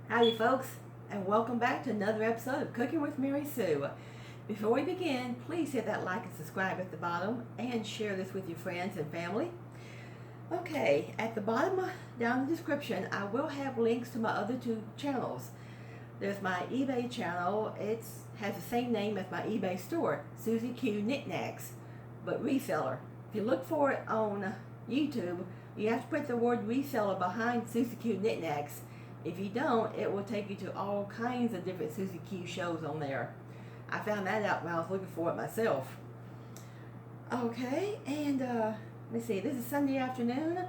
Howdy folks, and welcome back to another episode of Cooking with Mary Sue. Before we begin, please hit that like and subscribe at the bottom and share this with your friends and family. Okay, at the bottom down in the description, I will have links to my other two channels. There's my eBay channel. It has the same name as my eBay store, Susie Q Knickknacks, but reseller. If you look for it on YouTube, you have to put the word reseller behind Susie Q Knickknacks. If you don't, it will take you to all kinds of different Susie Q shows on there. I found that out when I was looking for it myself. Okay, and let me see, this is Sunday afternoon.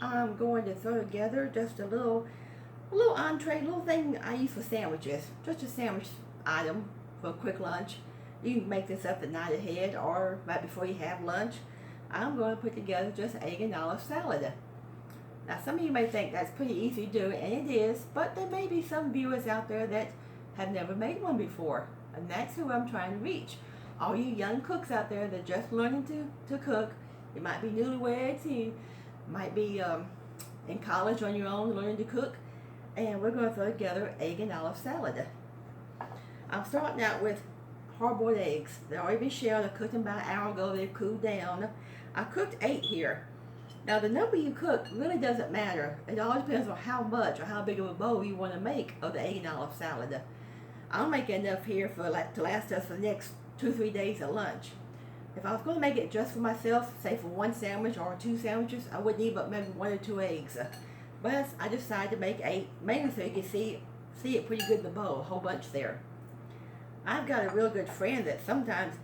I'm going to throw together just a little entree, little thing I use for sandwiches. Just a sandwich item for a quick lunch. You can make this up the night ahead or right before you have lunch. I'm going to put together just egg and olive salad. Now, some of you may think that's pretty easy to do, and it is, but there may be some viewers out there that have never made one before, and that's who I'm trying to reach. All you young cooks out there that are just learning to cook, you might be newlyweds, you might be in college on your own learning to cook, and we're going to throw together egg and olive salad. I'm starting out with hard-boiled eggs. They've already been shelled. I cooked them about an hour ago. They've cooled down. I cooked 8 here. Now, the number you cook really doesn't matter. It all depends on how much or how big of a bowl you want to make of the egg and olive salad. I'll make enough here to last us for the next 2-3 days of lunch. If I was going to make it just for myself, say for 1 sandwich or 2 sandwiches, I would need but maybe 1 or 2 eggs. But I decided to make 8, mainly so you can see it pretty good in the bowl, a whole bunch there. I've got a real good friend that sometimes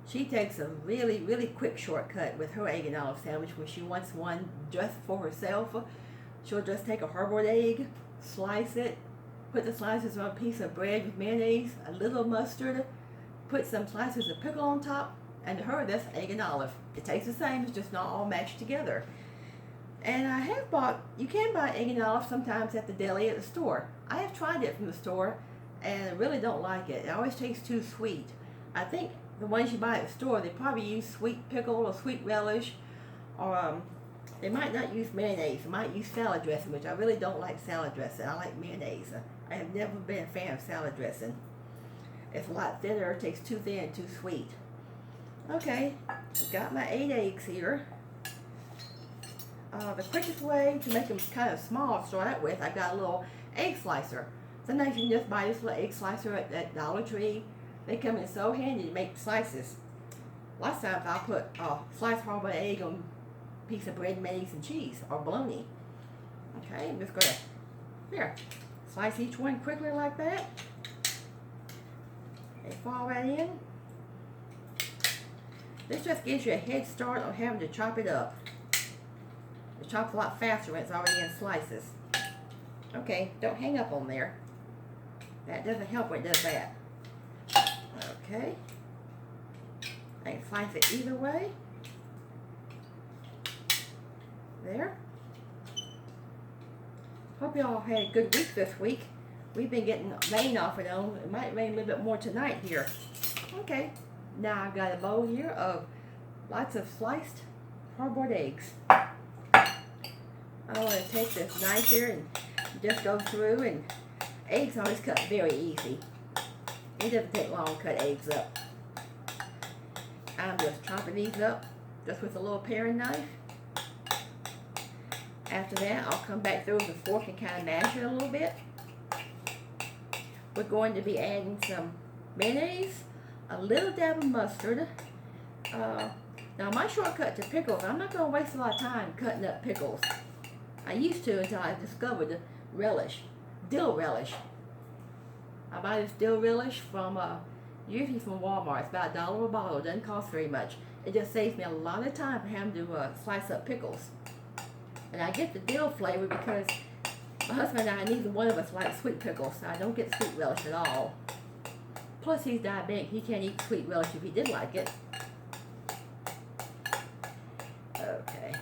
she takes a really quick shortcut with her egg and olive sandwich when she wants one just for herself. She'll just take a hard-boiled egg, slice it, put the slices on a piece of bread with mayonnaise, a little mustard, put some slices of pickle on top, and to her that's egg and olive. It tastes the same, it's just not all mashed together. And I have you can buy egg and olive sometimes at the deli at the store. I have tried it from the store and I really don't like it. It always tastes too sweet. I think the ones you buy at the store, they probably use sweet pickle or sweet relish, or they might not use mayonnaise. They might use salad dressing, which I really don't like salad dressing. I like mayonnaise. I have never been a fan of salad dressing. It's a lot thinner, it tastes too thin, too sweet. Okay, I've got my 8 eggs here. The quickest way to make them kind of small to start out with, I've got a little egg slicer. Sometimes you can just buy this little egg slicer at Dollar Tree. They come in so handy to make slices. Lots of times I'll put a sliced hard-boiled egg on a piece of bread, mayonnaise, and cheese, or bologna. Okay, I'm just going to, slice each one quickly like that. They fall right in. This just gives you a head start on having to chop it up. It chops a lot faster when it's already in slices. Okay, don't hang up on there. That doesn't help when it does that. Okay, I can slice it either way. There. Hope y'all had a good week this week. We've been getting rain off and on. It might rain a little bit more tonight here. Okay, now I've got a bowl here of lots of sliced hard-boiled eggs. I want to take this knife here and just go through, and eggs always cut very easy. It doesn't take long to cut eggs up. I'm just chopping these up just with a little paring knife. After that, I'll come back through with a fork and kind of mash it a little bit. We're going to be adding some mayonnaise, a little dab of mustard. Now my shortcut to pickles, I'm not going to waste a lot of time cutting up pickles. I used to until I discovered relish, dill relish. I buy this dill relish from, usually from Walmart. It's about $1 a bottle. It doesn't cost very much. It just saves me a lot of time for having to slice up pickles. And I get the dill flavor because my husband and I, neither one of us like sweet pickles, so I don't get sweet relish at all. Plus, he's diabetic. He can't eat sweet relish if he did like it. Okay.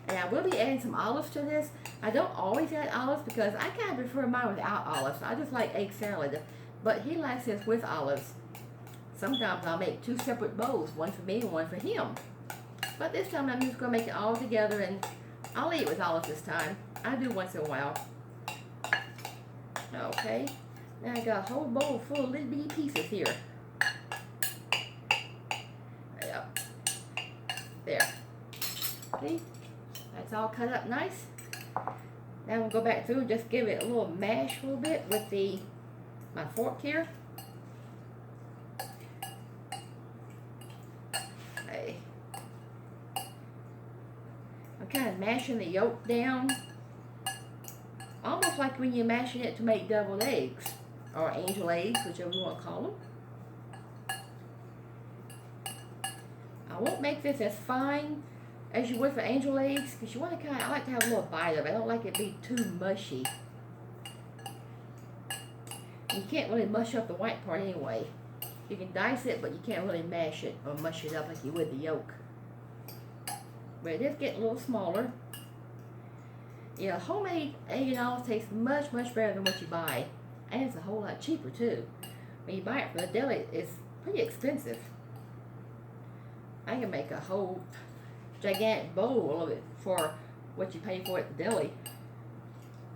And I will be adding some olives to this. I don't always add olives because I kind of prefer mine without olives. I just like egg salad, but he likes this with olives. Sometimes I'll make 2 separate bowls, one for me and one for him. But this time I'm just going to make it all together, and I'll eat with olives this time. I do once in a while. Okay, now I got a whole bowl full of little bitty pieces here. Yep. There. See? That's all cut up nice. Now we'll go back through and just give it a little mash a little bit with my fork here. Okay. I'm kind of mashing the yolk down, almost like when you're mashing it to make deviled eggs, or angel eggs, whichever you want to call them. I won't make this as fine as you would for angel eggs, because you want to I like to have a little bite of it. I don't like it to be too mushy. And you can't really mush up the white part anyway. You can dice it, but you can't really mash it or mush it up like you would the yolk. But it is getting a little smaller. Yeah, homemade egg and olives tastes much, much better than what you buy. And it's a whole lot cheaper too. When you buy it from the deli, it's pretty expensive. I can make a whole gigantic bowl of it for what you pay for at the deli.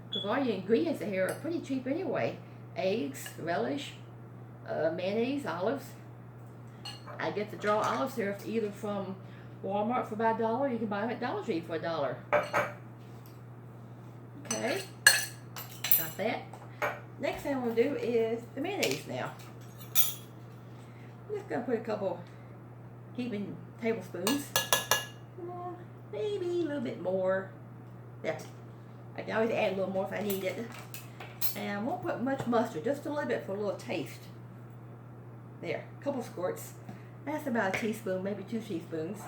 Because all your ingredients in here are pretty cheap anyway. Eggs, relish, mayonnaise, olives. I get the jar of olives here either from Walmart for about $1. You can buy them at Dollar Tree for $1. Okay, got that. Next thing I'm going to do is the mayonnaise now. I'm just going to put a couple heaping tablespoons. Maybe a little bit more. There. I can always add a little more if I need it. And I won't put much mustard, just a little bit for a little taste. There, a couple squirts. That's about a teaspoon, maybe 2 teaspoons.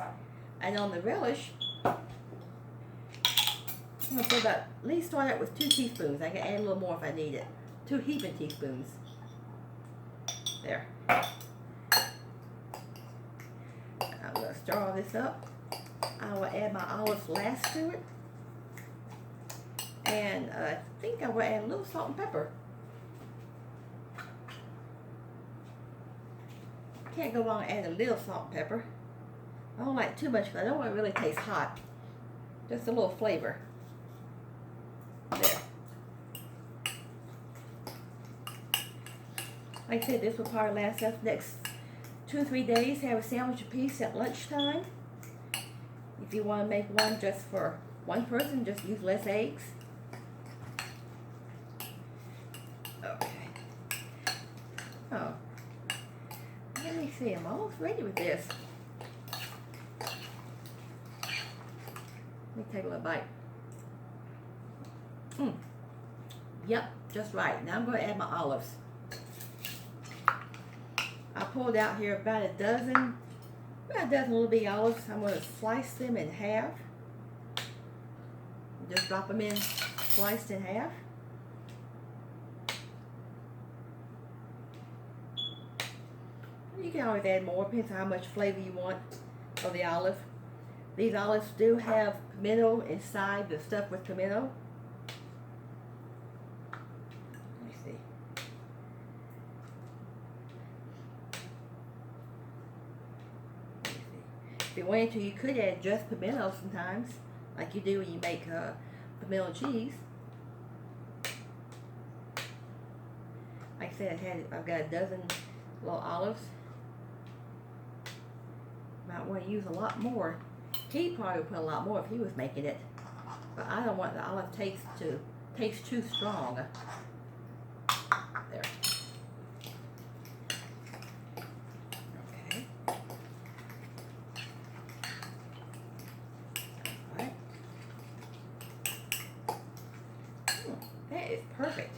And on the relish, I'm going to put about, at least start out with 2 teaspoons. I can add a little more if I need it. 2 heaping teaspoons. There. I'm going to stir all this up. I will add my olives last to it. And I think I will add a little salt and pepper. Can't go wrong adding a little salt and pepper. I don't like too much because I don't want it to really taste hot. Just a little flavor. There. Like I said, this will probably last us the next 2 or 3 days. Have a sandwich apiece at lunchtime. If you want to make one just for one person, just use less eggs. Okay. Oh. Let me see, I'm almost ready with this. Let me take a little bite. Yep, just right. Now I'm going to add my olives. I pulled out here about a dozen little bitty olives. I'm going to slice them in half. Just drop them in sliced in half. You can always add more, depends on how much flavor you want of the olive. These olives do have pimento inside, the stuff with pimento. Let me see. If you wanted to, you could add just pimento sometimes, like you do when you make pimento cheese. Like I said, I've got a dozen little olives. Might want to use a lot more. He probably would put a lot more if he was making it, but I don't want the olive taste to taste too strong. There. Okay. All right. That is perfect.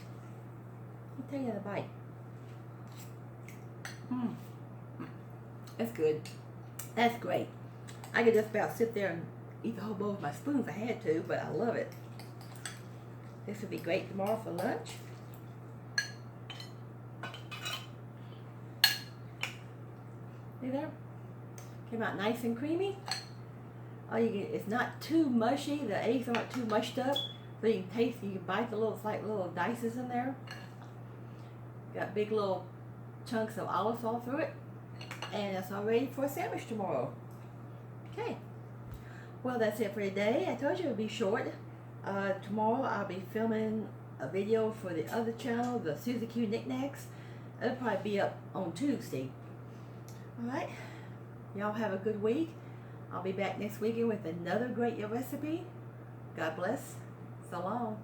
Let me take another bite. That's good. That's great. I could just about sit there and eat the whole bowl with my spoon if I had to, but I love it. This would be great tomorrow for lunch. See there? Came out nice and creamy. All you get, it's not too mushy. The eggs aren't too mushed up, so you can taste. You can bite the little, it's like little dices in there. Got big little chunks of olive all through it. And it's all ready for a sandwich tomorrow. Okay. Well, that's it for today. I told you it would be short. Tomorrow I'll be filming a video for the other channel, the Susie Q Knickknacks. It'll probably be up on Tuesday. Alright, y'all have a good week. I'll be back next weekend with another great recipe. God bless. So long.